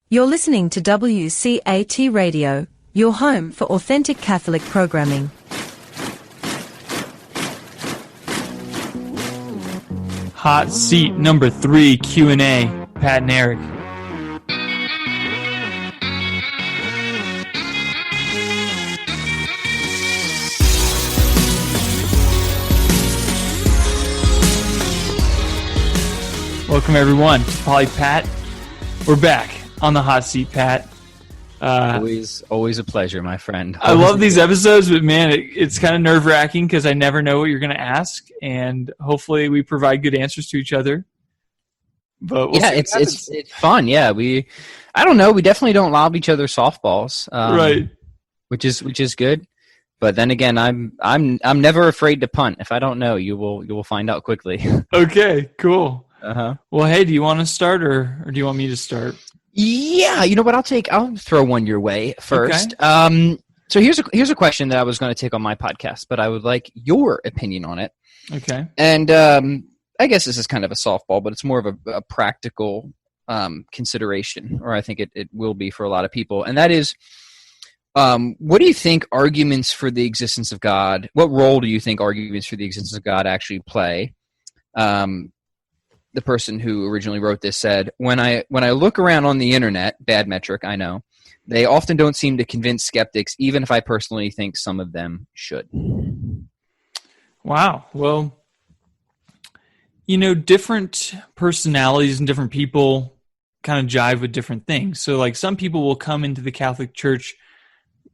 You're listening to WCAT Radio, your home for authentic Catholic programming. Hot seat number 3, Q&A, Pat and Eric. Welcome everyone to PolyP. Pat. We're back on the hot seat, Pat. Always a pleasure, my friend. I love these episodes, but man, it's kind of nerve-wracking because I never know what you're going to ask, and hopefully we provide good answers to each other. But we'll it's fun. Yeah, I don't know. We definitely don't lob each other softballs, right? Which is good. But then again, I'm never afraid to punt. If I don't know, you will find out quickly. Okay, cool. Well, hey, do you want to start or do you want me to start? Yeah, you know what? I'll throw one your way first. Okay. So here's a question that I was going to take on my podcast, but I would like your opinion on it. Okay. And I guess this is kind of a softball, but it's more of a practical consideration, or I think it will be for a lot of people. And that is, what do you think arguments for the existence of God, what role do you think arguments for the existence of God actually play? The person who originally wrote this said, when I look around on the internet, bad metric, I know, they often don't seem to convince skeptics, even if I personally think some of them should. Wow. Well, different personalities and different people kind of jive with different things. So like some people will come into the Catholic Church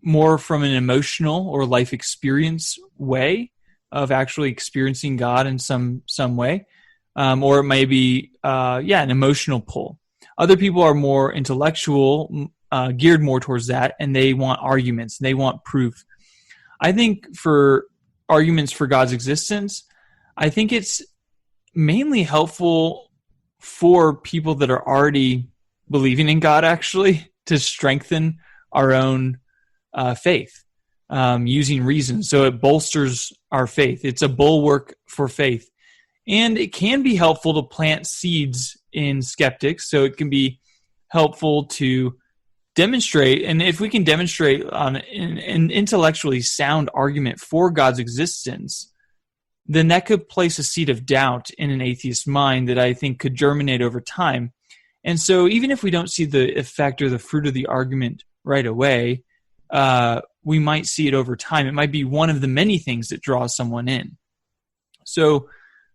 more from an emotional or life experience way of actually experiencing God in some way. Or it may be, an emotional pull. Other people are more intellectual, geared more towards that, and they want arguments. They want proof. I think for arguments for God's existence, I think it's mainly helpful for people that are already believing in God, actually, to strengthen our own faith using reason. So it bolsters our faith. It's a bulwark for faith. And it can be helpful to plant seeds in skeptics. So it can be helpful to demonstrate, and if we can demonstrate on an intellectually sound argument for God's existence, then that could place a seed of doubt in an atheist mind that I think could germinate over time. And so even if we don't see the effect or the fruit of the argument right away, we might see it over time. It might be one of the many things that draws someone in. So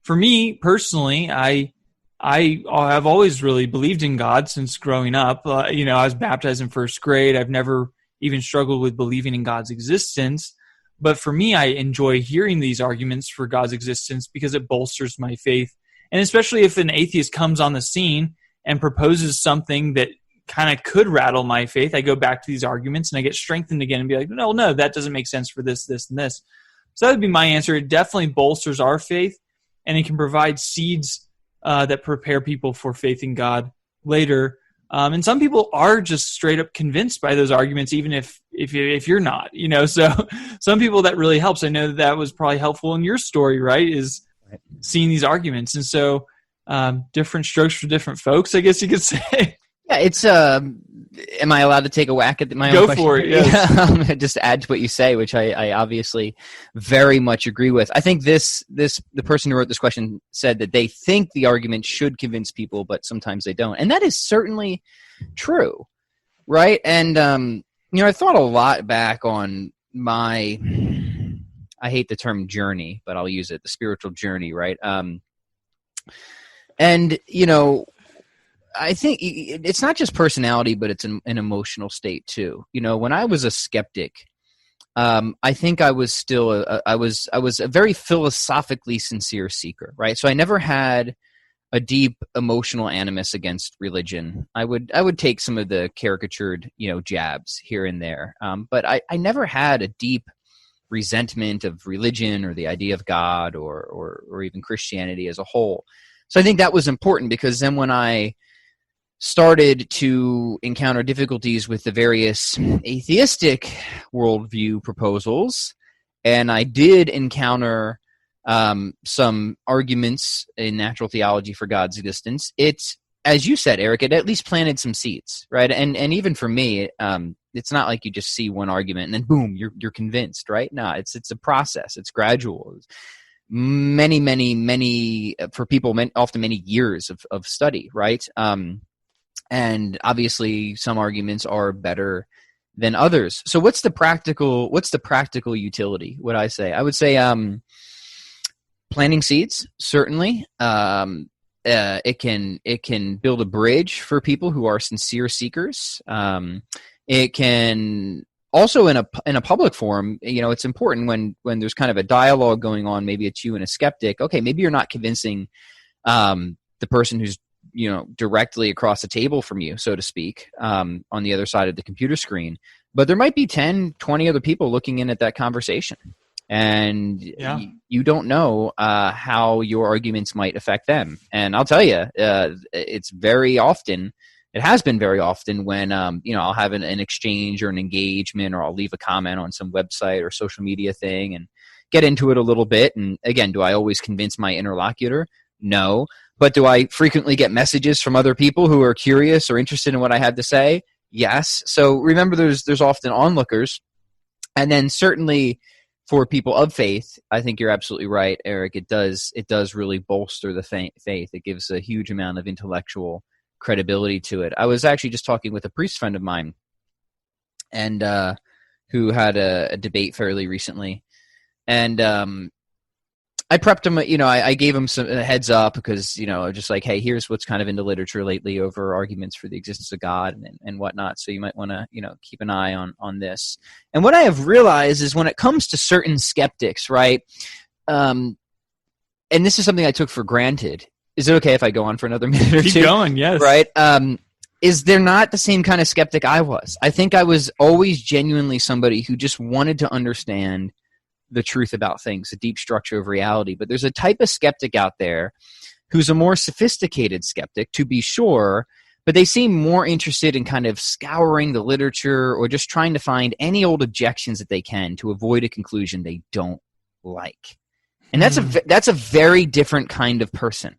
for me personally, I have always really believed in God since growing up. I was baptized in first grade. I've never even struggled with believing in God's existence. But for me, I enjoy hearing these arguments for God's existence because it bolsters my faith. And especially if an atheist comes on the scene and proposes something that kind of could rattle my faith, I go back to these arguments and I get strengthened again and be like, no, that doesn't make sense for this, and this. So that would be my answer. It definitely bolsters our faith. And it can provide seeds that prepare people for faith in God later. And some people are just straight up convinced by those arguments, even if you're not. So some people that really helps. I know that was probably helpful in your story, right? Is seeing these arguments, and so different strokes for different folks, I guess you could say. Yeah, it's. Am I allowed to take a whack at my own question? Go for it, yes. Yeah. Just add to what you say, which I obviously very much agree with. I think the person who wrote this question said that they think the argument should convince people, but sometimes they don't. And that is certainly true, right? And, I thought a lot back on my, I hate the term journey, but I'll use it, the spiritual journey, right? I think it's not just personality, but it's an emotional state too. When I was a skeptic, I think I was still I was a very philosophically sincere seeker, right? So I never had a deep emotional animus against religion. I would take some of the caricatured, jabs here and there, but I never had a deep resentment of religion or the idea of God or even Christianity as a whole. So I think that was important because then when I started to encounter difficulties with the various atheistic worldview proposals, and I did encounter some arguments in natural theology for God's existence, it as you said, Eric, it at least planted some seeds, right? And even for me, it's not like you just see one argument and then boom, you're convinced, right? No, it's a process. It's gradual. It's many for people, often many years of study, right? And obviously, some arguments are better than others. So, what's the practical utility? Would I say? I would say planting seeds, certainly. It can build a bridge for people who are sincere seekers. It can also in a public forum, it's important when there's kind of a dialogue going on. Maybe it's you and a skeptic. Okay, maybe you're not convincing the person who's directly across the table from you, so to speak, on the other side of the computer screen. But there might be 10, 20 other people looking in at that conversation. And you don't know how your arguments might affect them. And I'll tell you, it has been very often when I'll have an exchange or an engagement, or I'll leave a comment on some website or social media thing and get into it a little bit. And again, do I always convince my interlocutor? No. But do I frequently get messages from other people who are curious or interested in what I have to say? Yes. So remember, there's often onlookers. And then certainly for people of faith, I think you're absolutely right, Eric. It does really bolster the faith. It gives a huge amount of intellectual credibility to it. I was actually just talking with a priest friend of mine, and who had a debate fairly recently, and I prepped him. I gave him a heads up because just like, hey, here's what's kind of in the literature lately over arguments for the existence of God and whatnot. So you might want to keep an eye on this. And what I have realized is when it comes to certain skeptics, right? And this is something I took for granted. Is it okay if I go on for another minute or two? Keep going, yes. Right? Is they're not the same kind of skeptic I was. I think I was always genuinely somebody who just wanted to understand the truth about things, the deep structure of reality. But there's a type of skeptic out there who's a more sophisticated skeptic, to be sure, but they seem more interested in kind of scouring the literature or just trying to find any old objections that they can to avoid a conclusion they don't like. And that's a very different kind of person.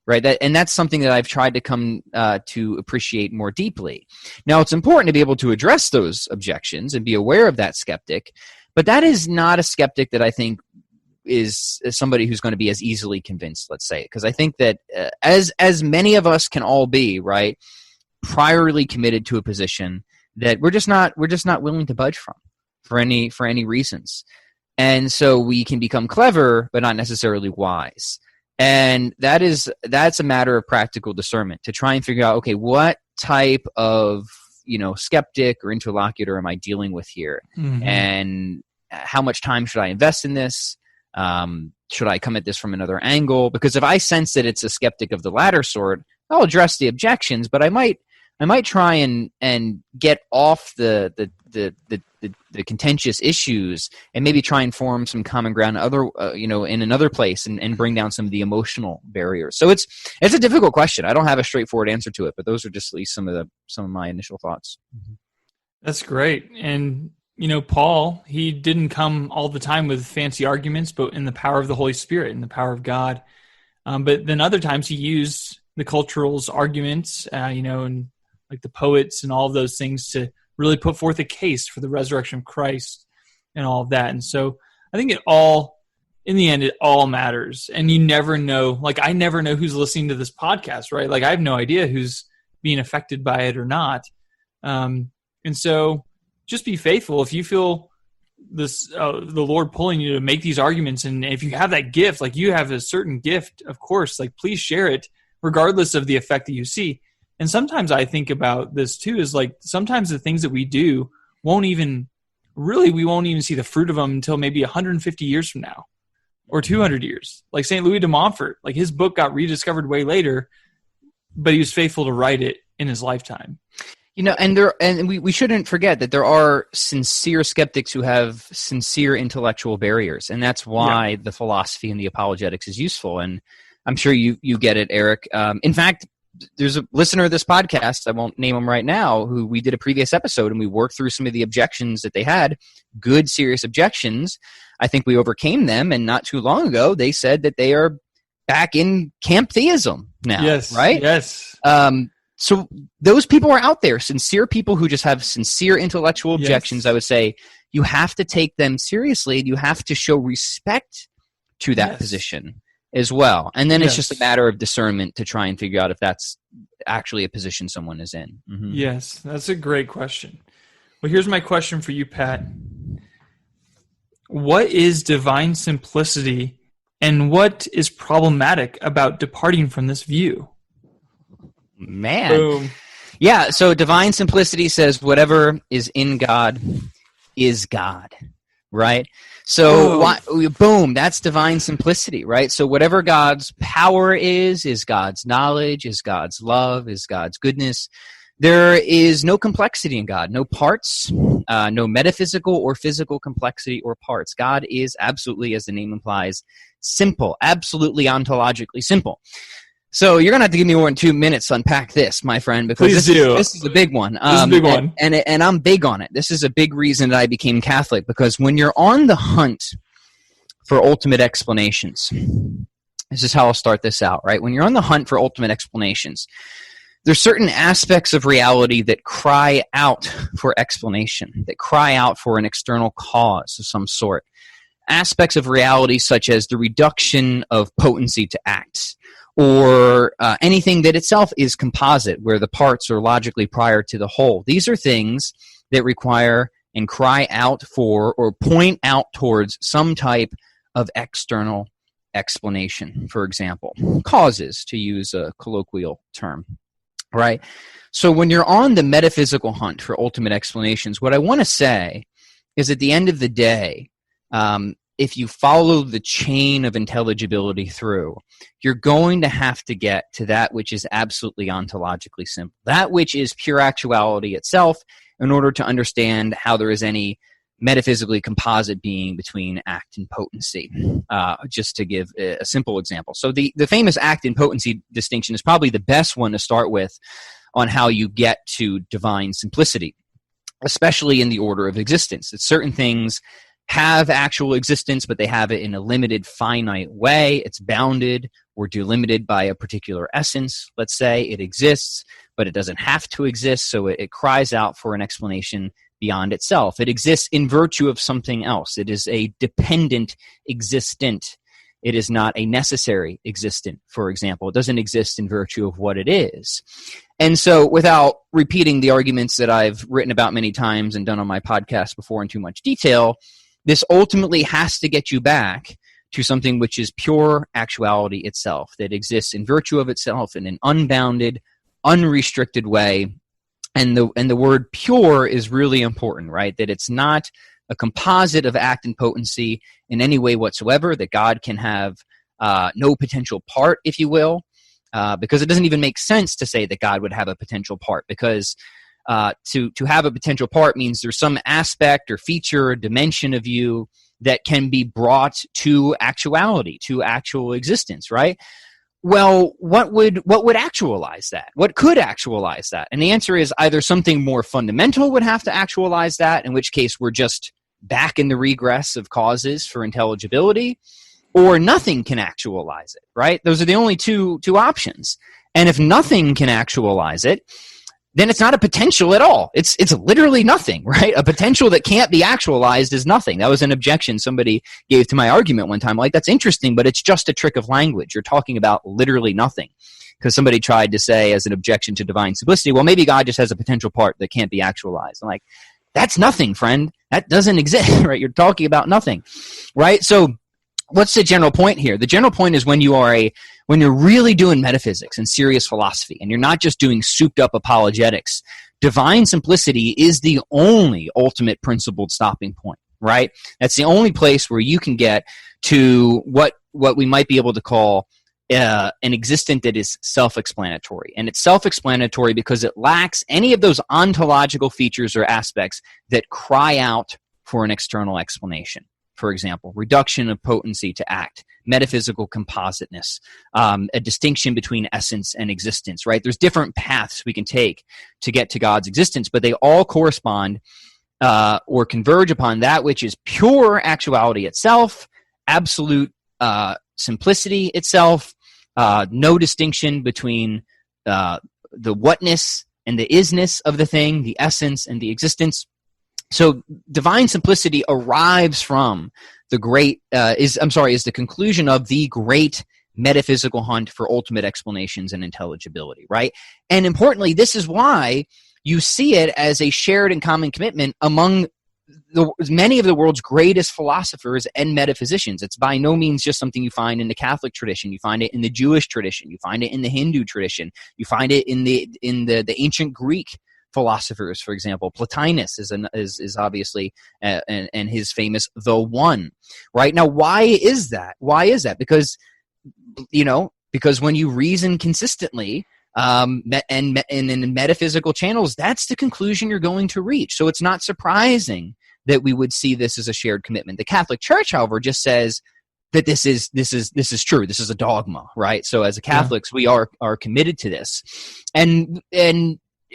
Right, and that's something that I've tried to come to appreciate more deeply. Now, it's important to be able to address those objections and be aware of that skeptic, but that is not a skeptic that I think is somebody who's going to be as easily convinced, let's say, because I think that as many of us can all be, right, priorly committed to a position that we're just not willing to budge from for any reasons, and so we can become clever but not necessarily wise. And that's a matter of practical discernment to try and figure out, okay, what type of skeptic or interlocutor am I dealing with here, and how much time should I invest in this? Should I come at this from another angle? Because if I sense that it's a skeptic of the latter sort, I'll address the objections, but I might try and get off the contentious issues and maybe try and form some common ground in another place and bring down some of the emotional barriers. So it's a difficult question. I don't have a straightforward answer to it, but those are just at least some of my initial thoughts. That's great. And Paul, he didn't come all the time with fancy arguments, but in the power of the Holy Spirit and the power of God. But then other times he used the cultural's arguments, and like the poets and all of those things to really put forth a case for the resurrection of Christ and all of that. And so I think in the end, it all matters. And you never know, like I never know who's listening to this podcast, right? Like I have no idea who's being affected by it or not. And so just be faithful. If you feel this, the Lord pulling you to make these arguments, and if you have that gift, like you have a certain gift, of course, like please share it regardless of the effect that you see. And sometimes I think about this too, is like sometimes the things that we do we won't even see the fruit of them until maybe 150 years from now or 200 years. Like St. Louis de Montfort, like his book got rediscovered way later, but he was faithful to write it in his lifetime. And we shouldn't forget that there are sincere skeptics who have sincere intellectual barriers, and that's why the philosophy and the apologetics is useful. And I'm sure you get it, Eric. In fact, there's a listener of this podcast, I won't name him right now, who we did a previous episode and we worked through some of the objections that they had, good, serious objections. I think we overcame them, and not too long ago, they said that they are back in camp theism now, Yes. right? Yes. So those people are out there, sincere people who just have sincere intellectual objections. Yes. I would say you have to take them seriously. You have to show respect to that position as well. And then it's just a matter of discernment to try and figure out if that's actually a position someone is in. Mm-hmm. Yes, that's a great question. Well, here's my question for you, Pat. What is divine simplicity, and what is problematic about departing from this view? Man. Boom. Yeah, so divine simplicity says whatever is in God is God, right? So, boom, that's divine simplicity, right? So whatever God's power is God's knowledge, is God's love, is God's goodness. There is no complexity in God, no parts, no metaphysical or physical complexity or parts. God is absolutely, as the name implies, simple, absolutely ontologically simple. So you're going to have to give me more than 2 minutes to unpack this, my friend, because this is a big one. This is a big one. And I'm big on it. This is a big reason that I became Catholic, because when you're on the hunt for ultimate explanations, this is how I'll start this out, right? When you're on the hunt for ultimate explanations, there's certain aspects of reality that cry out for explanation, that cry out for an external cause of some sort. Aspects of reality such as the reduction of potency to acts, or anything that itself is composite, where the parts are logically prior to the whole. These are things that require and cry out for or point out towards some type of external explanation, for example. Causes, to use a colloquial term, right? So when you're on the metaphysical hunt for ultimate explanations, what I want to say is at the end of the day, if you follow the chain of intelligibility through, you're going to have to get to that which is absolutely ontologically simple, that which is pure actuality itself, in order to understand how there is any metaphysically composite being between act and potency. Just to give a simple example. So the famous act and potency distinction is probably the best one to start with on how you get to divine simplicity, especially in the order of existence. That certain things have actual existence, but they have it in a limited, finite way. It's bounded or delimited by a particular essence. Let's say it exists, but it doesn't have to exist, so it cries out for an explanation beyond itself. It exists in virtue of something else. It is a dependent existent. It is not a necessary existent, for example. It doesn't exist in virtue of what it is. And so, without repeating the arguments that I've written about many times and done on my podcast before in too much detail, this ultimately has to get you back to something which is pure actuality itself, that exists in virtue of itself in an unbounded, unrestricted way. And the word pure is really important, right? That it's not a composite of act and potency in any way whatsoever, that God can have no potential part, if you will, because it doesn't even make sense to say that God would have a potential part, because to have a potential part means there's some aspect or feature or dimension of you that can be brought to actuality, to actual existence, right? Well, what would actualize that? What could actualize that? And the answer is either something more fundamental would have to actualize that, in which case we're just back in the regress of causes for intelligibility, or nothing can actualize it, right? Those are the only two options. And if nothing can actualize it, then it's not a potential at all. It's literally nothing, right? A potential that can't be actualized is nothing. That was an objection somebody gave to my argument one time. Like, that's interesting, but it's just a trick of language. You're talking about literally nothing. Because somebody tried to say as an objection to divine simplicity, well, maybe God just has a potential part that can't be actualized. I'm like, that's nothing, friend. That doesn't exist, right? You're talking about nothing, right? So what's the general point here? The general point is when you're really doing metaphysics and serious philosophy, and you're not just doing souped-up apologetics, divine simplicity is the only ultimate principled stopping point, right? That's the only place where you can get to what we might be able to call an existent that is self-explanatory. And it's self-explanatory because it lacks any of those ontological features or aspects that cry out for an external explanation. For example, reduction of potency to act, metaphysical compositeness, a distinction between essence and existence, right? There's different paths we can take to get to God's existence, but they all correspond or converge upon that which is pure actuality itself, absolute simplicity itself, no distinction between the whatness and the isness of the thing, the essence and the existence. So divine simplicity arrives from is the conclusion of the great metaphysical hunt for ultimate explanations and intelligibility, right? And importantly, this is why you see it as a shared and common commitment among many of the world's greatest philosophers and metaphysicians. It's by no means just something you find in the Catholic tradition. You find it in the Jewish tradition. You find it in the Hindu tradition. You find it in the ancient Greek philosophers, for example. Plotinus is obviously and his famous The One. Right now, why is that? Because when you reason consistently. And in metaphysical channels, that's the conclusion you're going to reach. So it's not surprising that we would see this as a shared commitment. The Catholic Church, however, just says that this is true. This is a dogma, right? So as Catholics, we are committed to this, and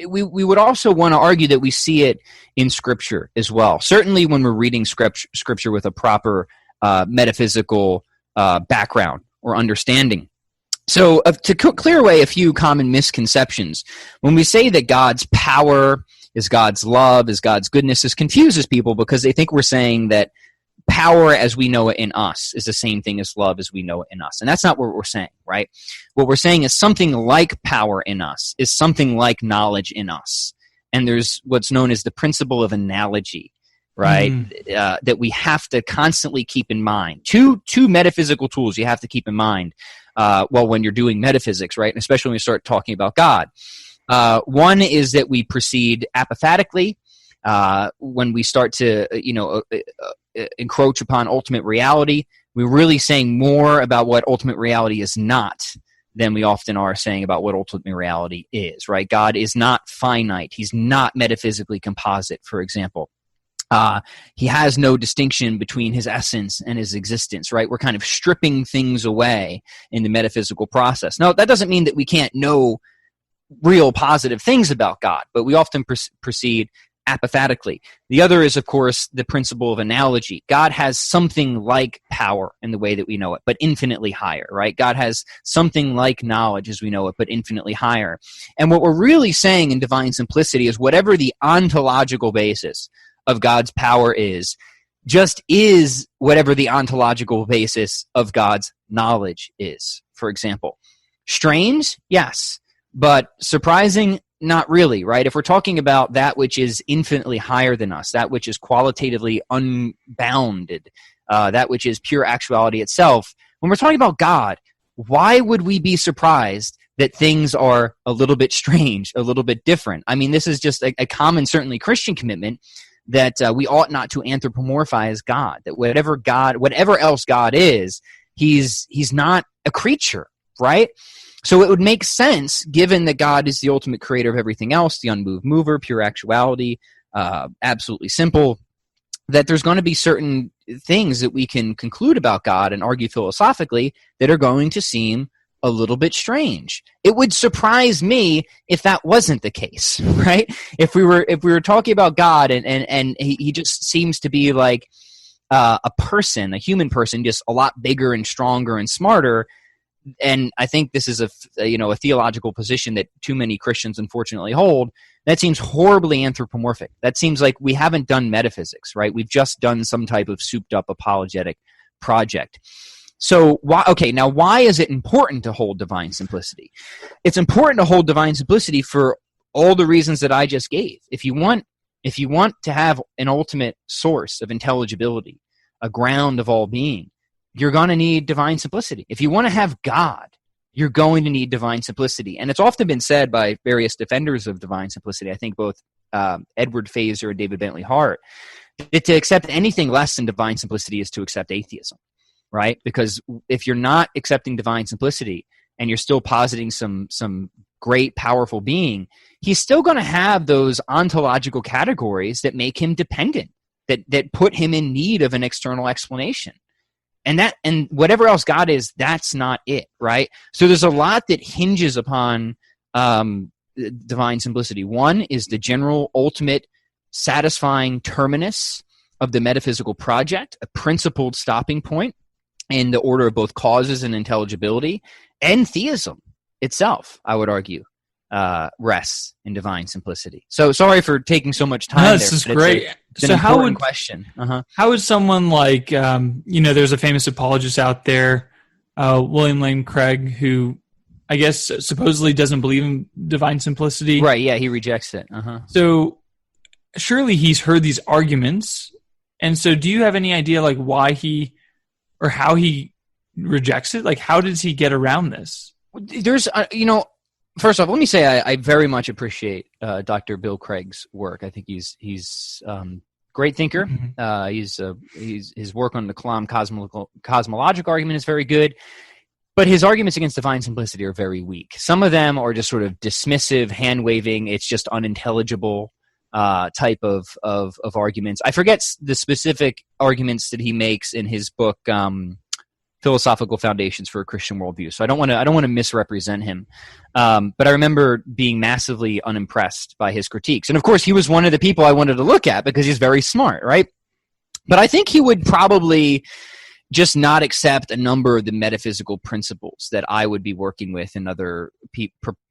we would also want to argue that we see it in Scripture as well. Certainly, when we're reading Scripture with a proper metaphysical background or understanding. So to clear away a few common misconceptions, when we say that God's power is God's love, is God's goodness, this confuses people because they think we're saying that power as we know it in us is the same thing as love as we know it in us. And that's not what we're saying, right? What we're saying is something like power in us is something like knowledge in us. And there's what's known as the principle of analogy, right? That we have to constantly keep in mind. Two metaphysical tools you have to keep in mind when you're doing metaphysics, right? And especially when you start talking about God. One is that we proceed apophatically when we start to, encroach upon ultimate reality. We're really saying more about what ultimate reality is not than we often are saying about what ultimate reality is, right? God is not finite. He's not metaphysically composite, for example. He has no distinction between his essence and his existence, right? We're kind of stripping things away in the metaphysical process. Now, that doesn't mean that we can't know real positive things about God, but we often proceed apophatically. The other is, of course, the principle of analogy. God has something like power in the way that we know it, but infinitely higher, right? God has something like knowledge as we know it, but infinitely higher. And what we're really saying in divine simplicity is whatever the ontological basis of God's power is, just is whatever the ontological basis of God's knowledge is, for example. Strange? Yes. But surprising? Not really, right? If we're talking about that which is infinitely higher than us, that which is qualitatively unbounded, that which is pure actuality itself, when we're talking about God, why would we be surprised that things are a little bit strange, a little bit different? I mean, this is just a common, certainly Christian commitment that we ought not to anthropomorphize God, that whatever else God is, he's not a creature, right? So it would make sense, given that God is the ultimate creator of everything else, the unmoved mover, pure actuality, absolutely simple, that there's going to be certain things that we can conclude about God and argue philosophically that are going to seem a little bit strange. It would surprise me if that wasn't the case, right? If we were talking about God and he just seems to be like a human person, just a lot bigger and stronger and smarter. And I think this is a theological position that too many Christians unfortunately hold. That seems horribly anthropomorphic. That seems like we haven't done metaphysics, right? We've just done some type of souped-up apologetic project. So why is it important to hold divine simplicity? It's important to hold divine simplicity for all the reasons that I just gave. If you want to have an ultimate source of intelligibility, a ground of all being, you're going to need divine simplicity. If you want to have God, you're going to need divine simplicity. And it's often been said by various defenders of divine simplicity, I think both Edward Fazer and David Bentley Hart, that to accept anything less than divine simplicity is to accept atheism, right? Because if you're not accepting divine simplicity and you're still positing some great, powerful being, he's still going to have those ontological categories that make him dependent, that put him in need of an external explanation. And whatever else God is, that's not it, right? So there's a lot that hinges upon divine simplicity. One is the general, ultimate, satisfying terminus of the metaphysical project, a principled stopping point. in the order of both causes and intelligibility, and theism itself, I would argue, rests in divine simplicity. So sorry for taking so much time. No, this is great. It's an so important question. How would someone like, there's a famous apologist out there, William Lane Craig, who I guess supposedly doesn't believe in divine simplicity. Right, yeah, he rejects it. So surely he's heard these arguments. And so do you have any idea like why he or how he rejects it? Like how does he get around this? There's, first off, let me say I very much appreciate Dr. Bill Craig's work. I think he's great thinker. His work on the Kalam cosmological argument is very good, but his arguments against divine simplicity are very weak. Some of them are just sort of dismissive, hand-waving, it's just unintelligible type of arguments. I forget the specific arguments that he makes in his book, Philosophical Foundations for a Christian Worldview. So I don't want to misrepresent him. But I remember being massively unimpressed by his critiques. And of course, he was one of the people I wanted to look at because he's very smart, right? But I think he would probably just not accept a number of the metaphysical principles that I would be working with in other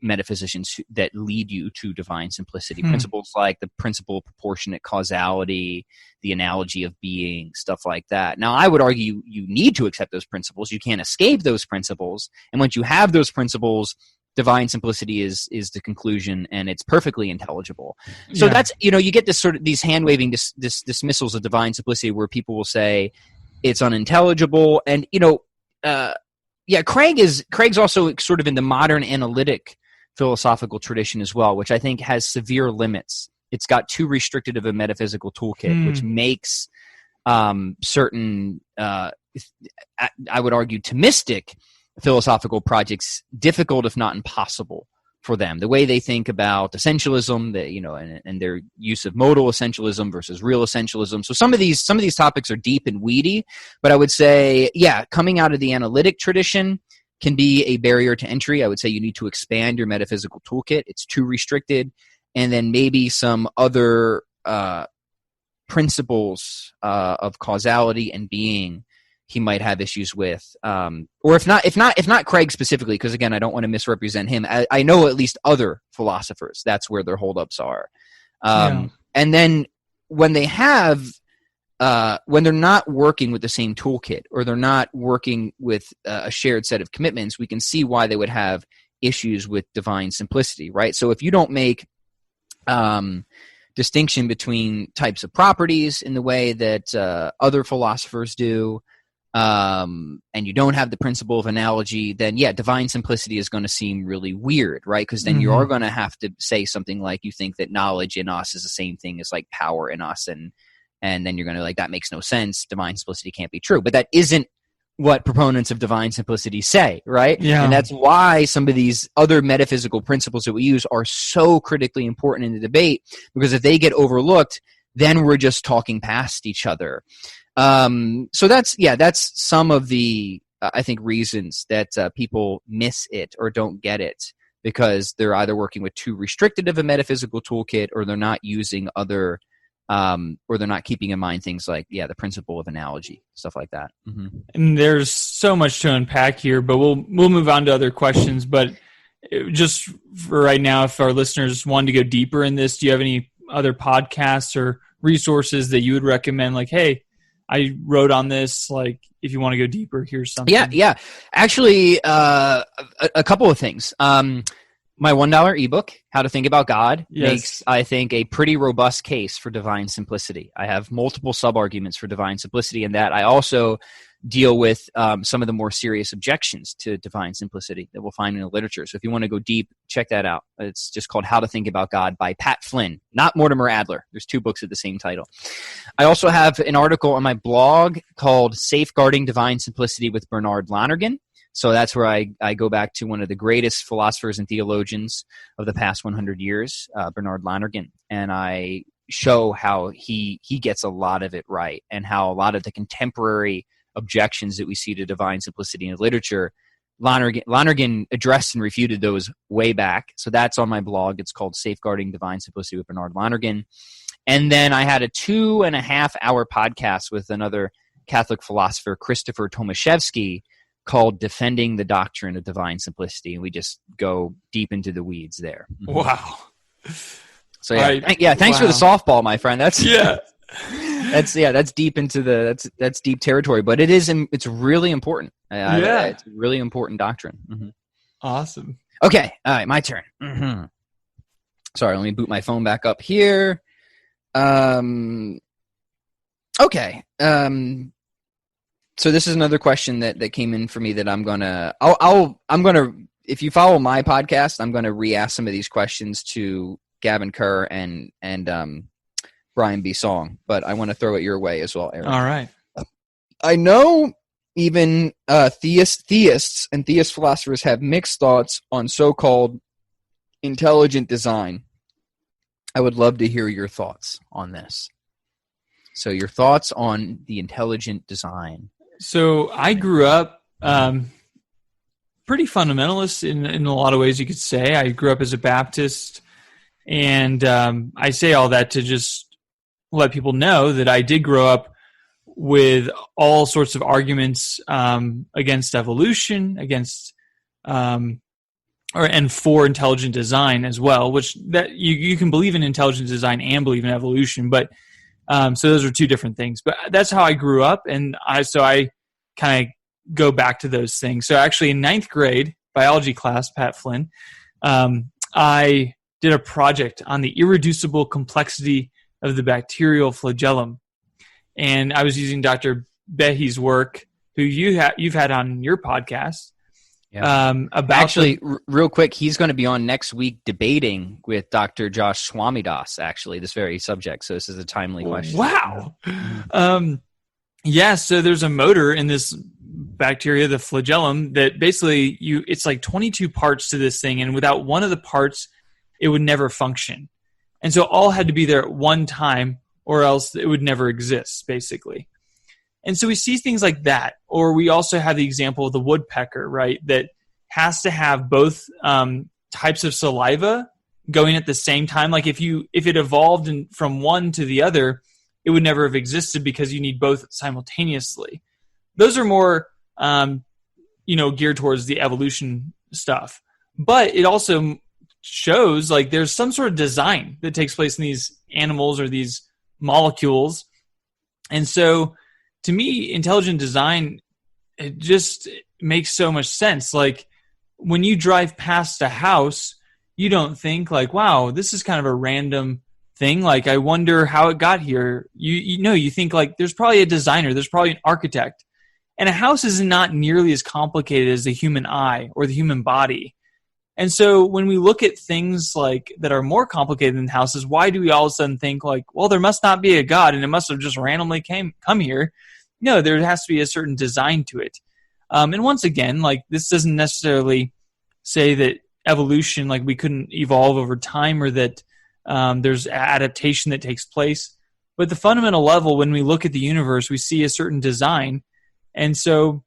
metaphysicians that lead you to divine simplicity. Principles like the principle of proportionate causality, the analogy of being, stuff like that. Now, I would argue you need to accept those principles. You can't escape those principles. And once you have those principles, divine simplicity is the conclusion, and it's perfectly intelligible. So that's, you get this sort of these hand-waving dismissals of divine simplicity where people will say, it's unintelligible, and Craig's also sort of in the modern analytic philosophical tradition as well, which I think has severe limits. It's got too restricted of a metaphysical toolkit, which makes certain, I would argue, Thomistic philosophical projects difficult, if not impossible, for them. The way they think about essentialism, and their use of modal essentialism versus real essentialism. So some of these topics are deep and weedy, but I would say, coming out of the analytic tradition can be a barrier to entry. I would say you need to expand your metaphysical toolkit. It's too restricted. And then maybe some other principles of causality and being he might have issues with, or if not Craig specifically, because again, I don't want to misrepresent him. I know at least other philosophers, that's where their holdups are. And then when they have, when they're not working with the same toolkit, or they're not working with a shared set of commitments, we can see why they would have issues with divine simplicity, right? So if you don't make distinction between types of properties in the way that other philosophers do, and you don't have the principle of analogy, then divine simplicity is going to seem really weird, right? Because then you are going to have to say something like you think that knowledge in us is the same thing as like power in us, and then you're going to that makes no sense. Divine simplicity can't be true, but that isn't what proponents of divine simplicity say, right? And that's why some of these other metaphysical principles that we use are so critically important in the debate, because if they get overlooked, then we're just talking past each other. So that's some of the, I think, reasons that people miss it or don't get it, because they're either working with too restricted of a metaphysical toolkit, or they're not using other, or they're not keeping in mind things like, the principle of analogy, stuff like that. And there's so much to unpack here, but we'll move on to other questions. But just for right now, if our listeners want to go deeper in this, do you have any other podcasts or resources that you would recommend? Like, hey, I wrote on this, like, if you want to go deeper, here's something. Yeah. Actually, a couple of things. My $1 ebook, How to Think About God, makes, I think, a pretty robust case for divine simplicity. I have multiple sub-arguments for divine simplicity in that. I also deal with some of the more serious objections to divine simplicity that we'll find in the literature. So if you want to go deep, check that out. It's just called How to Think About God by Pat Flynn, not Mortimer Adler. There's two books with the same title. I also have an article on my blog called Safeguarding Divine Simplicity with Bernard Lonergan. So that's where I go back to one of the greatest philosophers and theologians of the past 100 years, Bernard Lonergan, and I show how he gets a lot of it right, and how a lot of the contemporary objections that we see to divine simplicity in literature, Lonergan addressed and refuted those way back. So that's on my blog. It's called Safeguarding Divine Simplicity with Bernard Lonergan. And then I had a 2.5-hour podcast with another Catholic philosopher Christopher Tomaszewski called Defending the Doctrine of Divine Simplicity, and we just go deep into the weeds there. Wow. So thanks for the softball, my friend. That's deep into that's deep territory, but it's really important. It's a really important doctrine. Mm-hmm. Awesome. Okay, all right, my turn. Mm-hmm. Sorry, let me boot my phone back up here. Okay. So this is another question that came in for me that I'm gonna if you follow my podcast, I'm gonna re-ask some of these questions to Gavin Kerr and Brian B. Song, but I want to throw it your way as well, Eric. All right. I know even theists and theist philosophers have mixed thoughts on so-called intelligent design. I would love to hear your thoughts on this. So your thoughts on the intelligent design. So I grew up pretty fundamentalist in a lot of ways, you could say. I grew up as a Baptist, and I say all that to just let people know that I did grow up with all sorts of arguments against evolution, and for intelligent design as well, which that you can believe in intelligent design and believe in evolution, but so those are two different things. But that's how I grew up, and I kind of go back to those things. So actually in 9th grade biology class, Pat Flynn, I did a project on the irreducible complexity of the bacterial flagellum. And I was using Dr. Behe's work, who you've had on your podcast. Yeah. Real quick, he's going to be on next week debating with Dr. Josh Swamidas, actually, this very subject. So this is a timely question. Wow. So there's a motor in this bacteria, the flagellum, that basically it's like 22 parts to this thing, and without one of the parts, it would never function. And so all had to be there at one time, or else it would never exist, basically. And so we see things like that. Or we also have the example of the woodpecker, right, that has to have both types of saliva going at the same time. Like if it evolved from one to the other, it would never have existed because you need both simultaneously. Those are more geared towards the evolution stuff. But it also shows like there's some sort of design that takes place in these animals or these molecules. And so to me, intelligent design, it just makes so much sense. Like when you drive past a house, you don't think like, wow, this is kind of a random thing. Like, I wonder how it got here. You think like there's probably a designer, there's probably an architect. And a house is not nearly as complicated as the human eye or the human body. And so when we look at things like that are more complicated than houses, why do we all of a sudden think like, well, there must not be a God and it must have just randomly come here? No, there has to be a certain design to it. And once again, like this doesn't necessarily say that evolution, like we couldn't evolve over time or that there's adaptation that takes place. But the fundamental level, when we look at the universe, we see a certain design. And so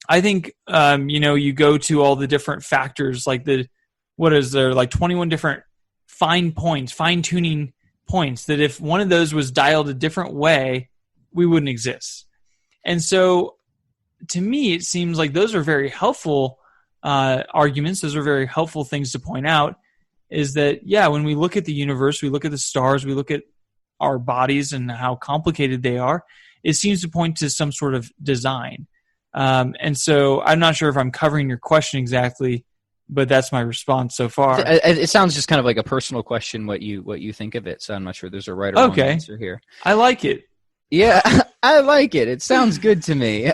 I think, you go to all the different factors, like 21 different fine-tuning points, that if one of those was dialed a different way, we wouldn't exist. And so to me, it seems like those are very helpful arguments. Those are very helpful things to point out, is that, when we look at the universe, we look at the stars, we look at our bodies and how complicated they are, it seems to point to some sort of design. And so I'm not sure if I'm covering your question exactly, but that's my response so far. It sounds just kind of like a personal question, what you think of it. So I'm not sure there's a right or wrong answer here. I like it. Yeah, I like it. It sounds good to me.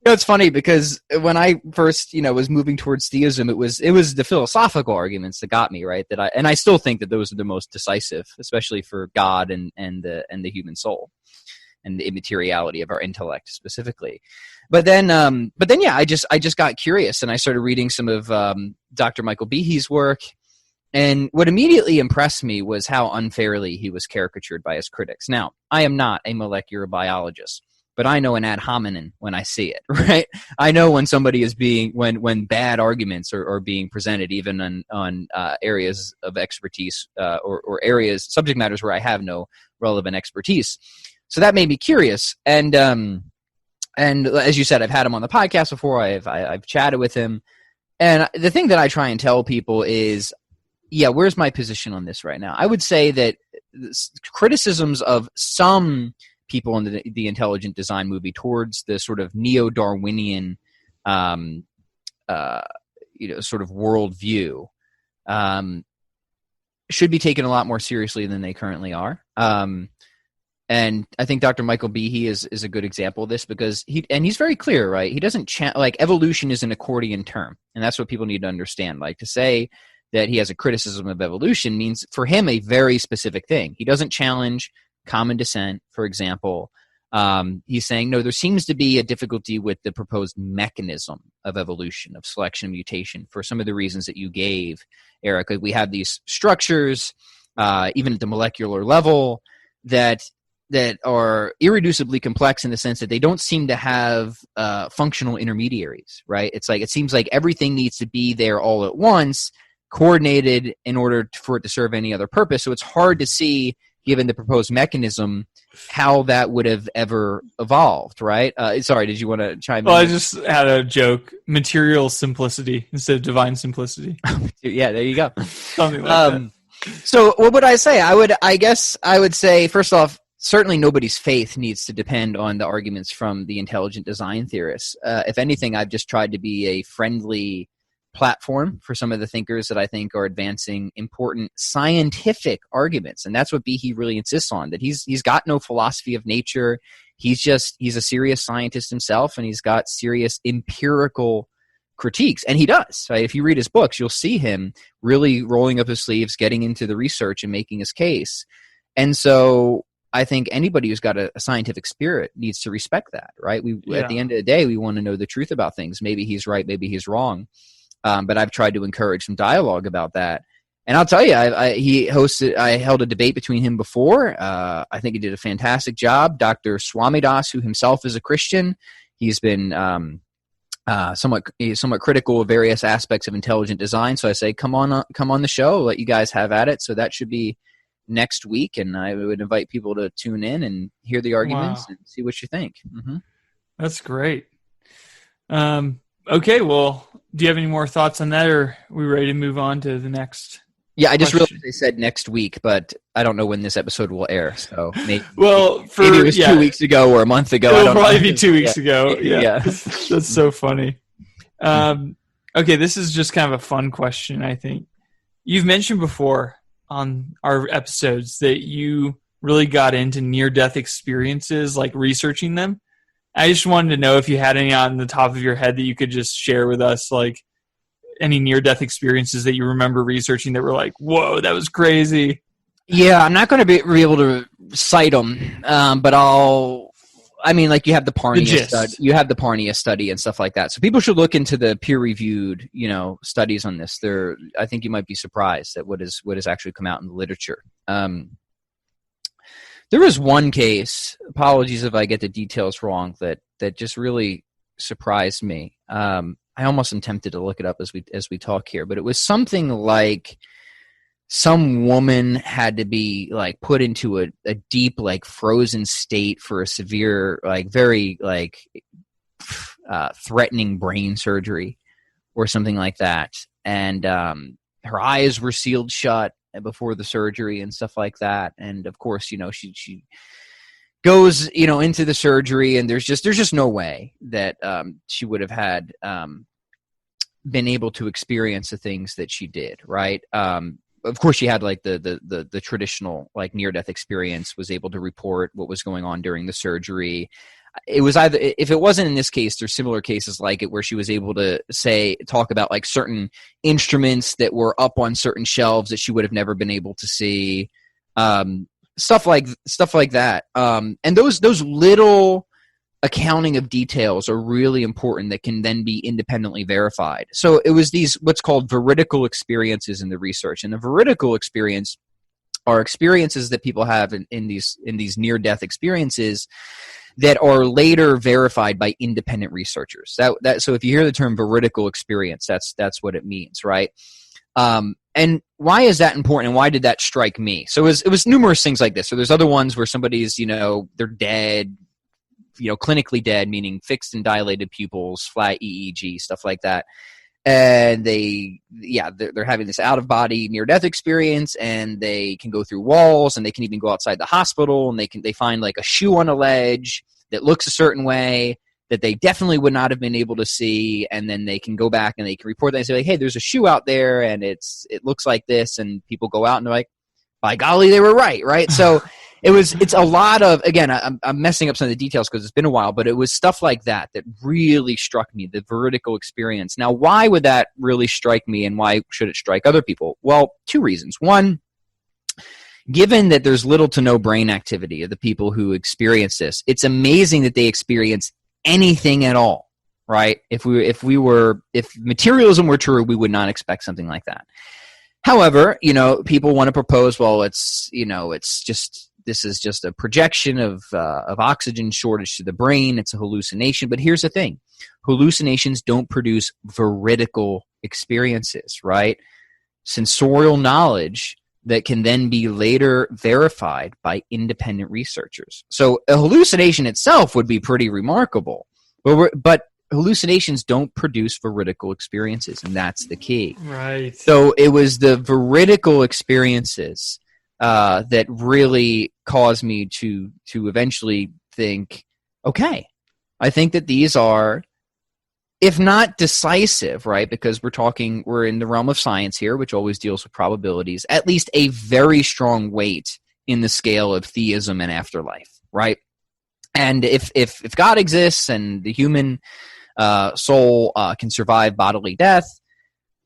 It's funny because when I first, was moving towards theism, it was the philosophical arguments that got me, right? And I still think that those are the most decisive, especially for God and the human soul and the immateriality of our intellect specifically. But then, I just got curious and I started reading some of Dr. Michael Behe's work. And what immediately impressed me was how unfairly he was caricatured by his critics. Now, I am not a molecular biologist, but I know an ad hominem when I see it, right? I know when somebody is when bad arguments are being presented, even on areas of expertise or areas, subject matters where I have no relevant expertise. So that made me curious. And as you said, I've had him on the podcast before. I've chatted with him. And the thing that I try and tell people is, where's my position on this right now? I would say that criticisms of some people in the intelligent design movie towards the sort of neo-Darwinian, sort of worldview, should be taken a lot more seriously than they currently are. And I think Dr. Michael Behe is a good example of this, because he's very clear, right? He doesn't like evolution is an accordion term, and that's what people need to understand. Like, to say that he has a criticism of evolution means for him a very specific thing. He doesn't challenge common descent, for example. He's saying, no, there seems to be a difficulty with the proposed mechanism of evolution, of selection and mutation, for some of the reasons that you gave, Eric. Like, we have these structures, even at the molecular level, that are irreducibly complex in the sense that they don't seem to have functional intermediaries, right? It's like, it seems like everything needs to be there all at once, coordinated in order for it to serve any other purpose. So it's hard to see, given the proposed mechanism, how that would have ever evolved, right? Sorry, did you want to chime in? Well, I just had a joke. Material simplicity instead of divine simplicity. Yeah, there you go. Something like that. So what would I say? I guess I would say, first off, certainly nobody's faith needs to depend on the arguments from the intelligent design theorists. If anything, I've just tried to be a friendly platform for some of the thinkers that I think are advancing important scientific arguments. And that's what Behe really insists on, that he's got no philosophy of nature. He's a serious scientist himself, and he's got serious empirical critiques. And he does, right? If you read his books, you'll see him really rolling up his sleeves, getting into the research and making his case. And so I think anybody who's got a scientific spirit needs to respect that, right? At the end of the day, we want to know the truth about things. Maybe he's right, maybe he's wrong. But I've tried to encourage some dialogue about that. And I'll tell you, I held a debate between him before. I think he did a fantastic job. Dr. Swamidas, who himself is a Christian, he's been somewhat critical of various aspects of intelligent design. So I say, come on the show, let you guys have at it. So that should be next week, and I would invite people to tune in and hear the arguments and see what you think. Mm-hmm. That's great. Okay, well, do you have any more thoughts on that, or are we ready to move on to the next? Yeah, I just realized they said next week, but I don't know when this episode will air. So maybe, maybe it was 2 weeks ago or a month ago. It'll probably be 2 weeks ago. Yeah. That's so funny. Okay, this is just kind of a fun question, I think. You've mentioned before on our episodes that you really got into near-death experiences, like researching them. I just wanted to know if you had any on the top of your head that you could just share with us, like any near-death experiences that you remember researching that were like, whoa, that was crazy. Yeah, I'm not going to be able to cite them, but like you have the Parnia study, study and stuff like that. So people should look into the peer-reviewed, studies on this. I think you might be surprised at what has actually come out in the literature. There was one case, apologies if I get the details wrong, that just really surprised me. I almost am tempted to look it up as we talk here, but it was something like some woman had to be like put into a deep, like frozen state for a severe, like very like threatening brain surgery or something like that. And her eyes were sealed shut before the surgery and stuff like that. And of course, she goes, into the surgery, and there's just no way that she would have had been able to experience the things that she did, right? Of course, she had like the traditional like near-death experience, was able to report what was going on during the surgery. It was either, if it wasn't in this case, there's similar cases like it where she was able to talk about like certain instruments that were up on certain shelves that she would have never been able to see, stuff like that. And those little accounting of details are really important that can then be independently verified. So it was these what's called veridical experiences in the research, and the veridical experience are experiences that people have in these near-death experiences that are later verified by independent researchers. So if you hear the term veridical experience, that's what it means, right? And And why is that important, and why did that strike me? So it was numerous things like this. So there's other ones where somebody's, they're dead, clinically dead, meaning fixed and dilated pupils, flat EEG, stuff like that. And they're having this out-of-body near-death experience, and they can go through walls, and they can even go outside the hospital, and they find like a shoe on a ledge that looks a certain way that they definitely would not have been able to see, and then they can go back and they can report that and say, like, hey, there's a shoe out there, and it looks like this, and people go out and they're like, by golly, they were right? So it's a lot of, again, I'm messing up some of the details because it's been a while, but it was stuff like that really struck me, the veridical experience. Now, why would that really strike me, and why should it strike other people? Well, two reasons. One, given that there's little to no brain activity of the people who experience this, it's amazing that they experience anything at all, right? If materialism were true, we would not expect something like that. However, people want to propose, well, this is just a projection of oxygen shortage to the brain. It's a hallucination. But here's the thing. Hallucinations don't produce veridical experiences, right? Sensorial knowledge that can then be later verified by independent researchers. So a hallucination itself would be pretty remarkable, but hallucinations don't produce veridical experiences, and that's the key. Right. So it was the veridical experiences that really caused me to eventually think, okay, I think that these are, if not decisive, right, because we're in the realm of science here, which always deals with probabilities, at least a very strong weight in the scale of theism and afterlife, right? And if God exists and the human soul can survive bodily death,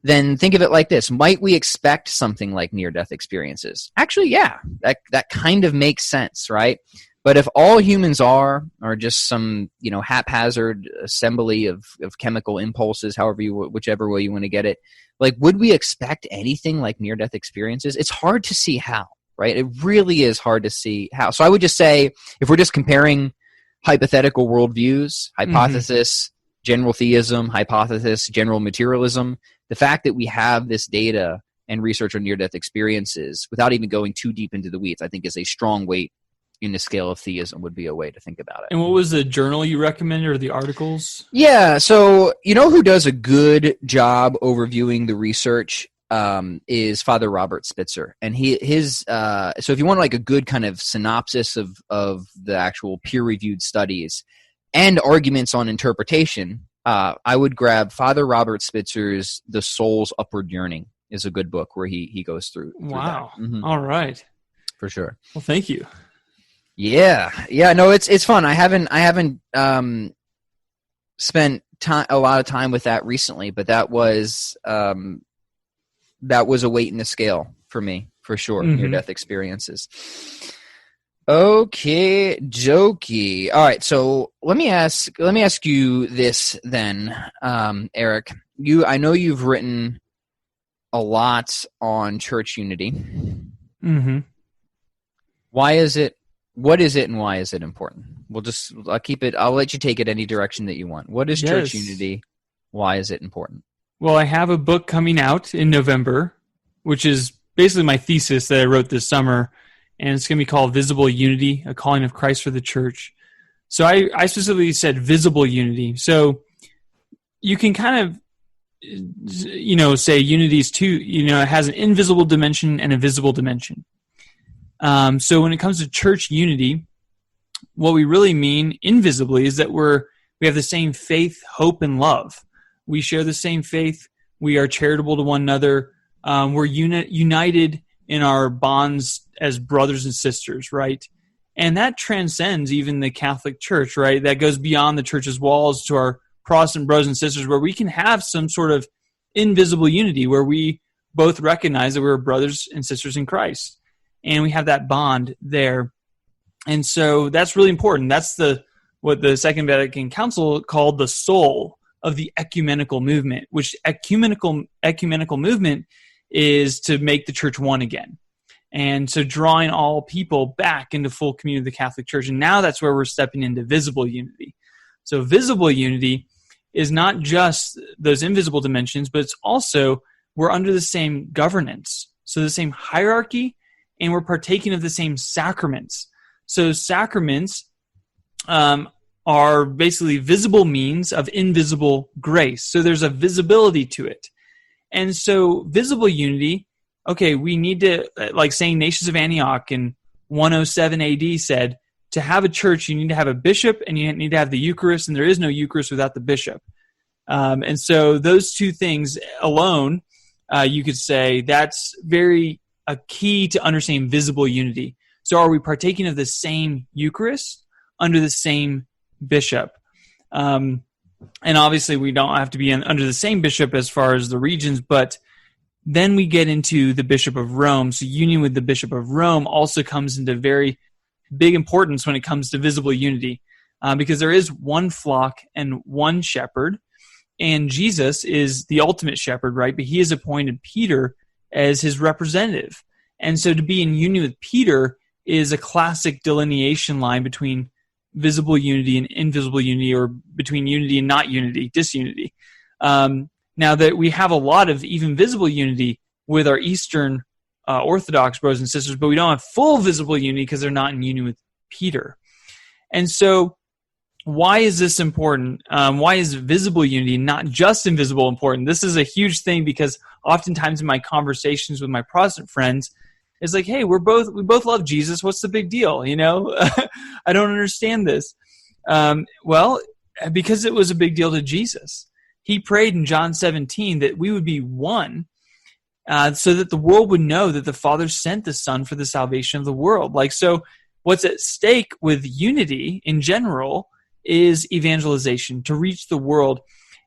then think of it like this. Might we expect something like near-death experiences? Actually, yeah, that kind of makes sense, right? But if all humans are just some, haphazard assembly of chemical impulses, whichever way you want to get it, like, would we expect anything like near-death experiences? It's hard to see how, right? It really is hard to see how. So I would just say, if we're just comparing hypothetical worldviews, hypothesis, general theism, hypothesis, general materialism, the fact that we have this data and research on near-death experiences without even going too deep into the weeds, I think is a strong weight in the scale of theism, would be a way to think about it. And what was the journal you recommended, or the articles? Yeah, so who does a good job overviewing the research is Father Robert Spitzer. And so if you want like a good kind of synopsis of the actual peer-reviewed studies and arguments on interpretation, I would grab Father Robert Spitzer's The Soul's Upward Yearning is a good book where he goes through wow. That. Mm-hmm. All right. For sure. Well, thank you. Yeah. No, it's fun. I haven't spent a lot of time with that recently, but that was a weight in the scale for me, for sure. Near-death experiences. Okay, jokey. All right, so let me ask you this then, Eric. I know you've written a lot on church unity. Mm-hmm. What is it, and why is it important? I'll let you take it any direction that you want. What is church unity? Why is it important? Well, I have a book coming out in November, which is basically my thesis that I wrote this summer, and it's going to be called Visible Unity, A Calling of Christ for the Church. So I specifically said visible unity. So you can kind of, say unity is two, it has an invisible dimension and a visible dimension. So when it comes to church unity, what we really mean invisibly is that we have the same faith, hope, and love. We share the same faith. We are charitable to one another. We're united in our bonds as brothers and sisters, right? And that transcends even the Catholic Church, right? That goes beyond the church's walls to our Protestant brothers and sisters, where we can have some sort of invisible unity where we both recognize that we're brothers and sisters in Christ. And we have that bond there. And so that's really important. That's what the Second Vatican Council called the soul of the ecumenical movement, which ecumenical movement is to make the church one again. And so drawing all people back into full communion of the Catholic Church. And now that's where we're stepping into visible unity. So visible unity is not just those invisible dimensions, but it's also we're under the same governance, so the same hierarchy, and we're partaking of the same sacraments. So sacraments are basically visible means of invisible grace. So there's a visibility to it. And so visible unity, okay, we need to, like St. Ignatius of Antioch in 107 AD said, to have a church, you need to have a bishop and you need to have the Eucharist, and there is no Eucharist without the bishop. And so those two things alone, you could say that's very a key to understanding visible unity. So are we partaking of the same Eucharist under the same bishop? And obviously we don't have to be under the same bishop as far as the regions, but then we get into the Bishop of Rome. So union with the Bishop of Rome also comes into very big importance when it comes to visible unity, because there is one flock and one shepherd, and Jesus is the ultimate shepherd, right? But he has appointed Peter as his representative. And so to be in union with Peter is a classic delineation line between visible unity and invisible unity, or between unity and not unity, disunity. Now that we have a lot of even visible unity with our Eastern Orthodox brothers and sisters, but we don't have full visible unity because they're not in union with Peter. And so why is this important? Why is visible unity, not just invisible, important? This is a huge thing because oftentimes in my conversations with my Protestant friends, it's like, hey, we both love Jesus. What's the big deal? You know, I don't understand this. Well, because it was a big deal to Jesus. He prayed in John 17 that we would be one, so that the world would know that the Father sent the Son for the salvation of the world. Like, so what's at stake with unity in general is evangelization, to reach the world.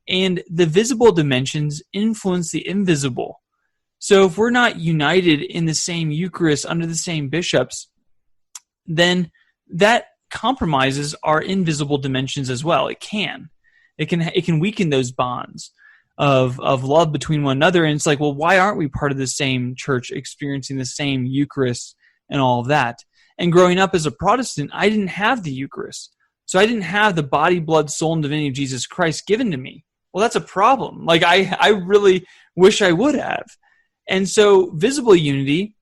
And the visible dimensions influence the invisible. So if we're not united in the same Eucharist under the same bishops, then that compromises our invisible dimensions as well. It can weaken those bonds of love between one another. And it's like, well, why aren't we part of the same church, experiencing the same Eucharist and all of that? And growing up as a Protestant, I didn't have the Eucharist. So I didn't have the body, blood, soul, and divinity of Jesus Christ given to me. Well, that's a problem. Like, I really wish I would have. And so visible unity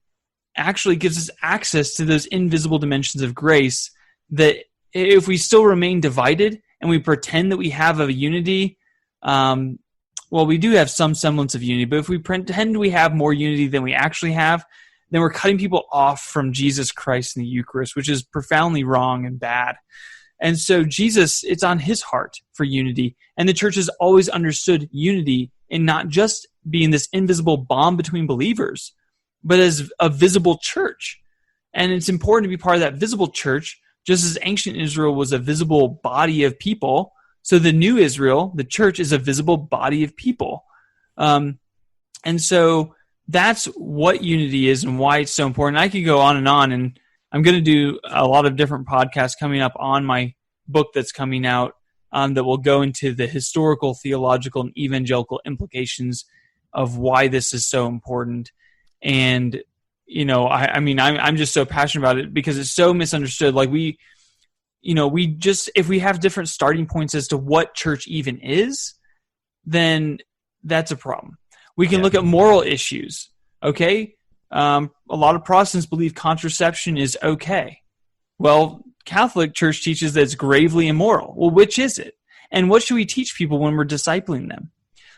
actually gives us access to those invisible dimensions of grace that if we still remain divided and we pretend that we have a unity, well, we do have some semblance of unity, but if we pretend we have more unity than we actually have, then we're cutting people off from Jesus Christ in the Eucharist, which is profoundly wrong and bad. And so Jesus, it's on his heart for unity. And the church has always understood unity in not just being this invisible bond between believers, but as a visible church. And it's important to be part of that visible church, just as ancient Israel was a visible body of people. So the new Israel, the church, is a visible body of people. And so that's what unity is and why it's so important. I could go on, and I'm going to do a lot of different podcasts coming up on my book that's coming out that will go into the historical, theological, and evangelical implications of why this is so important. And, you know, I'm just so passionate about it because it's so misunderstood. Like if we have different starting points as to what church even is, then that's a problem. We can look at moral issues, okay? A lot of Protestants believe contraception is okay. Well, Catholic Church teaches that it's gravely immoral. Well, which is it? And what should we teach people when we're discipling them?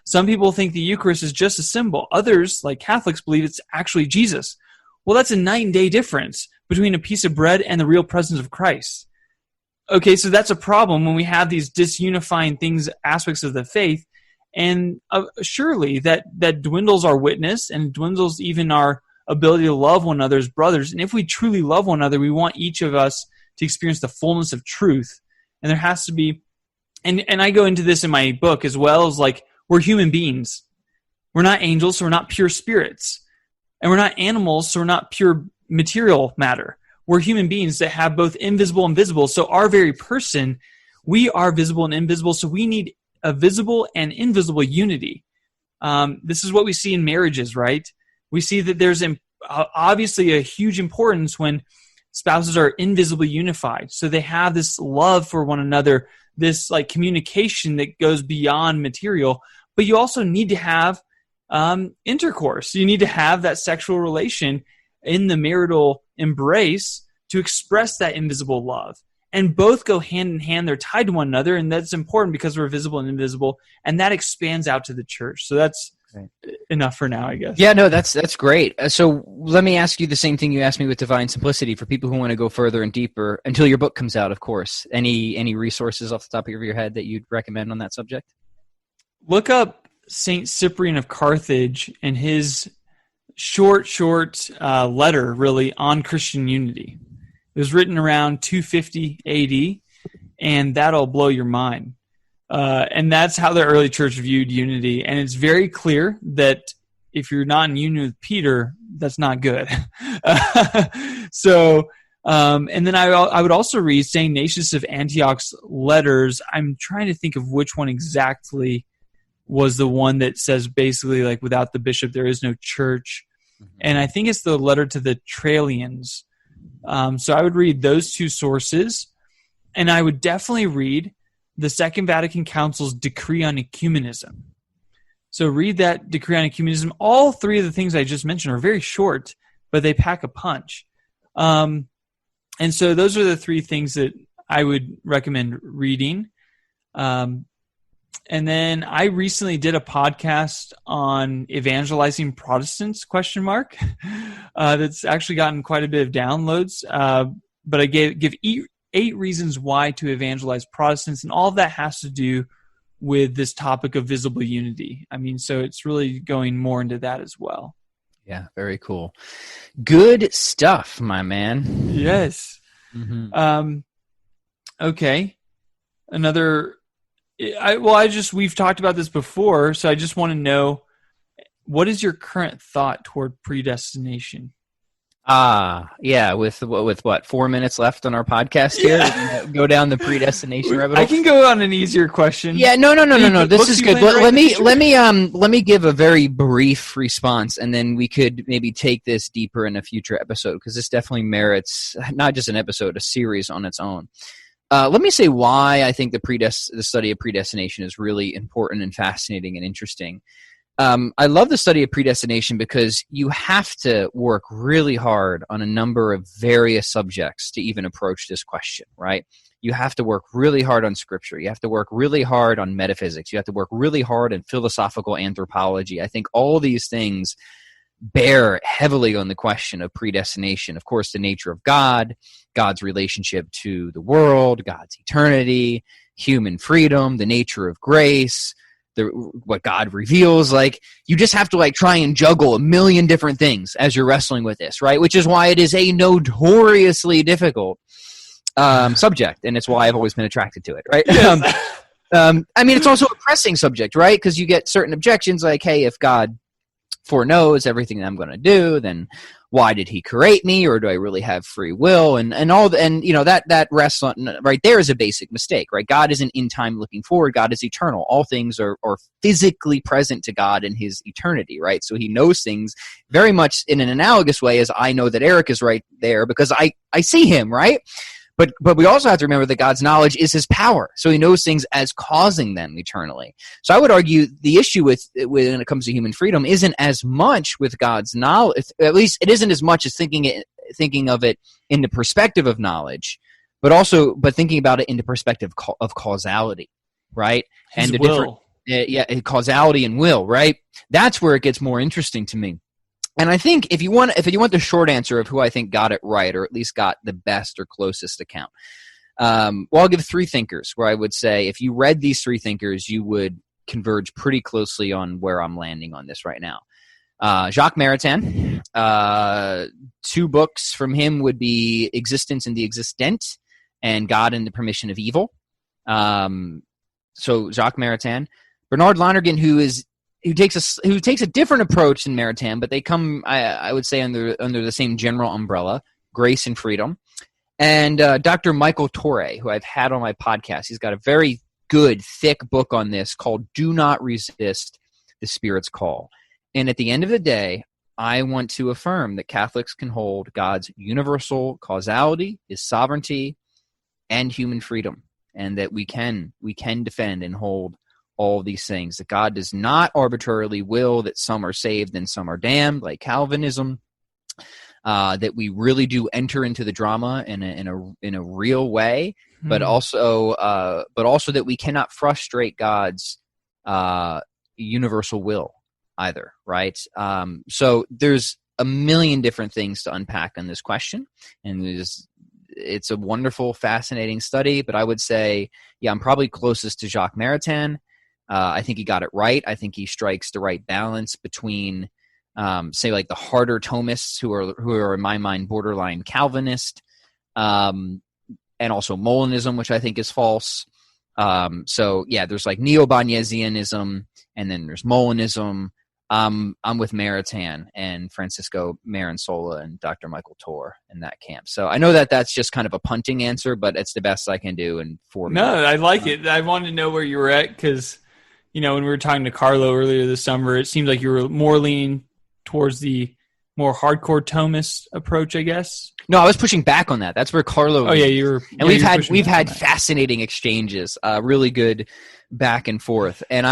Some people think the Eucharist is just a symbol. Others, like Catholics, believe it's actually Jesus. Well, that's a night and day difference between a piece of bread and the real presence of Christ. Okay, so that's a problem when we have these disunifying things, aspects of the faith, and surely that dwindles our witness and dwindles even our ability to love one another as brothers. And if we truly love one another, we want each of us to experience the fullness of truth. And there has to be, and I go into this in my book as well, as like, we're human beings. We're not angels, so we're not pure spirits. And we're not animals, so we're not pure material matter. We're human beings that have both invisible and visible. So our very person, we are visible and invisible, so we need a visible and invisible unity. This is what we see in marriages, right? We see that there's obviously a huge importance when spouses are invisibly unified. So they have this love for one another, this like communication that goes beyond material. But you also need to have intercourse. You need to have that sexual relation in the marital embrace to express that invisible love. And both go hand in hand. They're tied to one another, and that's important because we're visible and invisible, and that expands out to the church. So that's enough for now, I guess. Yeah, no, that's great. So let me ask you the same thing you asked me with divine simplicity for people who want to go further and deeper until your book comes out, of course. Any resources off the top of your head that you'd recommend on that subject? Look up Saint Cyprian of Carthage and his short letter, really, on Christian unity. It was written around 250 AD, and that'll blow your mind. And that's how the early church viewed unity. And it's very clear that if you're not in union with Peter, that's not good. And then I would also read St. Ignatius of Antioch's letters. I'm trying to think of which one exactly was the one that says basically like without the bishop there is no church. Mm-hmm. And I think it's the letter to the Trallians. So I would read those two sources, and I would definitely read the Second Vatican Council's decree on ecumenism. So read that decree on ecumenism. All three of the things I just mentioned are very short, but they pack a punch. And so those are the three things that I would recommend reading. And then I recently did a podcast on evangelizing Protestants, ? That's actually gotten quite a bit of downloads. But I give 8 reasons why to evangelize Protestants, and all of that has to do with this topic of visible unity. I mean, so it's really going more into that as well. Yeah, very cool. Good stuff, my man. Yes. Mm-hmm. Okay. We've talked about this before, so I just want to know, what is your current thought toward predestination? Yeah, with what, 4 minutes left on our podcast here? Yeah. Go down the predestination rabbit hole. I can go on an easier question. Yeah, no. This is good. Let me give a very brief response, and then we could maybe take this deeper in a future episode, because this definitely merits not just an episode, a series on its own. Let me say why I think the study of predestination is really important and fascinating and interesting. I love the study of predestination because you have to work really hard on a number of various subjects to even approach this question, right? You have to work really hard on scripture. You have to work really hard on metaphysics. You have to work really hard in philosophical anthropology. I think all these things bear heavily on the question of predestination. Of course, the nature of God, God's relationship to the world, God's eternity, human freedom, the nature of grace, what God reveals. Like, you just have to try and juggle a million different things as you're wrestling with this, right? Which is why it is a notoriously difficult subject, and it's why I've always been attracted to it, right? Yes. I mean, it's also a pressing subject, right? Because you get certain objections like, hey, if God foreknows everything that I'm going to do, then why did he create me, or do I really have free will? And that rests on, right there is a basic mistake, right? God isn't in time looking forward. God is eternal. All things are physically present to God in his eternity, right? So he knows things very much in an analogous way as I know that Eric is right there because I see him, right? But we also have to remember that God's knowledge is his power. So he knows things as causing them eternally. So I would argue the issue with when it comes to human freedom isn't as much with God's knowledge, at least it isn't as much as thinking of it in the perspective of knowledge, but thinking about it in the perspective of causality, right? His and the will. Causality and will, right? That's where it gets more interesting to me. And I think if you want the short answer of who I think got it right, or at least got the best or closest account, I'll give 3 thinkers where I would say if you read these 3 thinkers, you would converge pretty closely on where I'm landing on this right now. Jacques Maritain, 2 books from him would be Existence and the Existent and God and the Permission of Evil. So Jacques Maritain. Bernard Lonergan, who takes a different approach than Maritain, but they come, I would say, under the same general umbrella, Grace and Freedom. And Dr. Michael Torre, who I've had on my podcast, he's got a very good, thick book on this called Do Not Resist the Spirit's Call. And at the end of the day, I want to affirm that Catholics can hold God's universal causality, his sovereignty, and human freedom, and that we can defend and hold all these things, that God does not arbitrarily will that some are saved and some are damned, like Calvinism, that we really do enter into the drama in a real way, but also that we cannot frustrate God's universal will either, right? So there's a million different things to unpack on this question, and it's a wonderful, fascinating study, but I would say, I'm probably closest to Jacques Maritain. I think he got it right. I think he strikes the right balance between, say, like the harder Thomists who are in my mind borderline Calvinist, and also Molinism, which I think is false. There's like Neo-Banyezianism, and then there's Molinism. I'm with Maritain and Francisco Maransola and Dr. Michael Torr in that camp. So I know that's just kind of a punting answer, but it's the best I can do in 4 minutes. No, I like it. I wanted to know where you were at because, when we were talking to Carlo earlier this summer, it seemed like you were more leaning towards the more hardcore Thomist approach, I guess. No, I was pushing back on that. That's where Carlo. Oh yeah, you were. And we've had fascinating exchanges, really good back and forth, and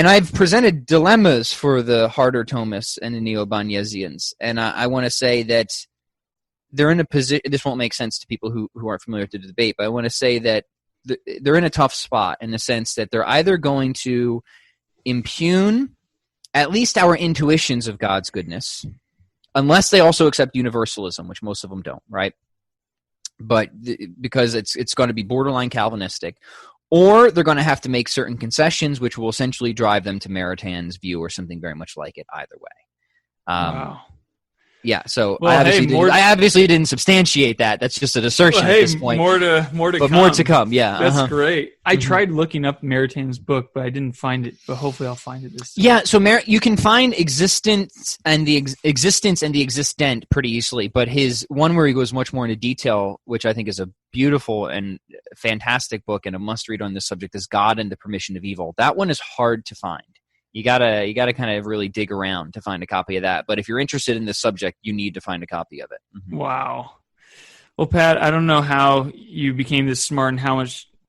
I've presented dilemmas for the harder Thomists and the Neo-Banyezians, and I want to say that they're in a position. This won't make sense to people who aren't familiar with the debate, but I want to say that they're in a tough spot in the sense that they're either going to impugn at least our intuitions of God's goodness, unless they also accept universalism, which most of them don't, right? But because it's going to be borderline Calvinistic, or they're going to have to make certain concessions, which will essentially drive them to Maritain's view or something very much like it either way. Wow. Yeah, so I obviously didn't substantiate that. That's just an assertion at this point. More to come. More to come, yeah. That's great. I tried looking up Maritain's book, but I didn't find it. But hopefully I'll find it this time. Yeah, so you can find existence and the existent pretty easily, but his one where he goes much more into detail, which I think is a beautiful and fantastic book and a must-read on this subject, is God and the Permission of Evil. That one is hard to find. You gotta kind of really dig around to find a copy of that. But if you're interested in this subject, you need to find a copy of it. Mm-hmm. Wow. Well, Pat, I don't know how you became this smart and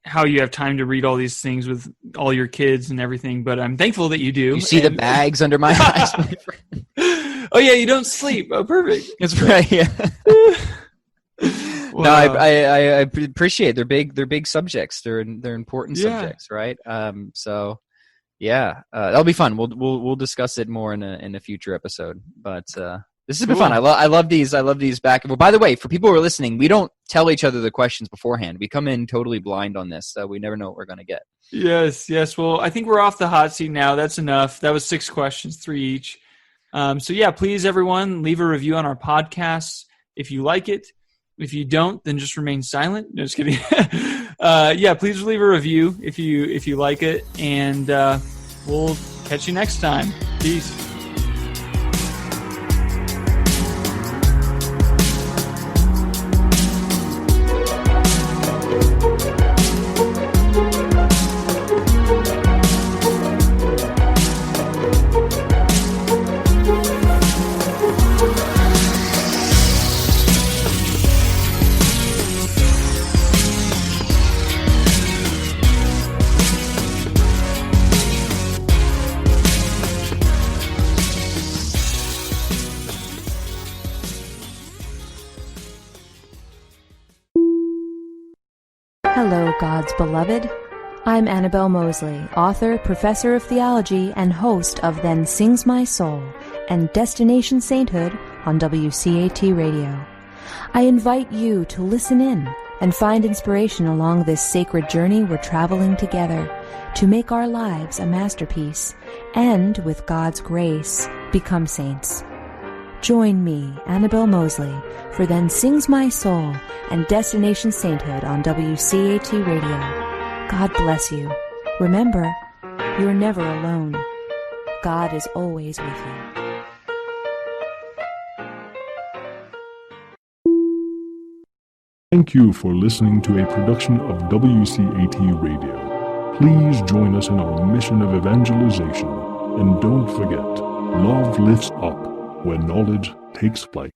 how you have time to read all these things with all your kids and everything, but I'm thankful that you do. You see the bags under my eyes, my friend. Oh yeah, you don't sleep. Oh, perfect. That's right. Yeah. Wow. No, I appreciate it. They're big subjects. They're important subjects, right? Yeah, that'll be fun. We'll discuss it more in a future episode. But this has been fun. I love these back. Well, by the way, for people who are listening, we don't tell each other the questions beforehand. We come in totally blind on this, so we never know what we're going to get. Yes. Well, I think we're off the hot seat now. That's enough. That was 6 questions, 3 each. Please, everyone, leave a review on our podcast if you like it. If you don't, then just remain silent. No, just kidding. Please leave a review if you like it, and we'll catch you next time. Peace. Hello, God's beloved. I'm Annabelle Mosley, author, professor of theology, and host of Then Sings My Soul and Destination Sainthood on WCAT Radio. I invite you to listen in and find inspiration along this sacred journey we're traveling together to make our lives a masterpiece and, with God's grace, become saints. Join me, Annabelle Mosley, for Then Sings My Soul and Destination Sainthood on WCAT Radio. God bless you. Remember, you're never alone. God is always with you. Thank you for listening to a production of WCAT Radio. Please join us in our mission of evangelization. And don't forget, love lifts up when knowledge takes flight.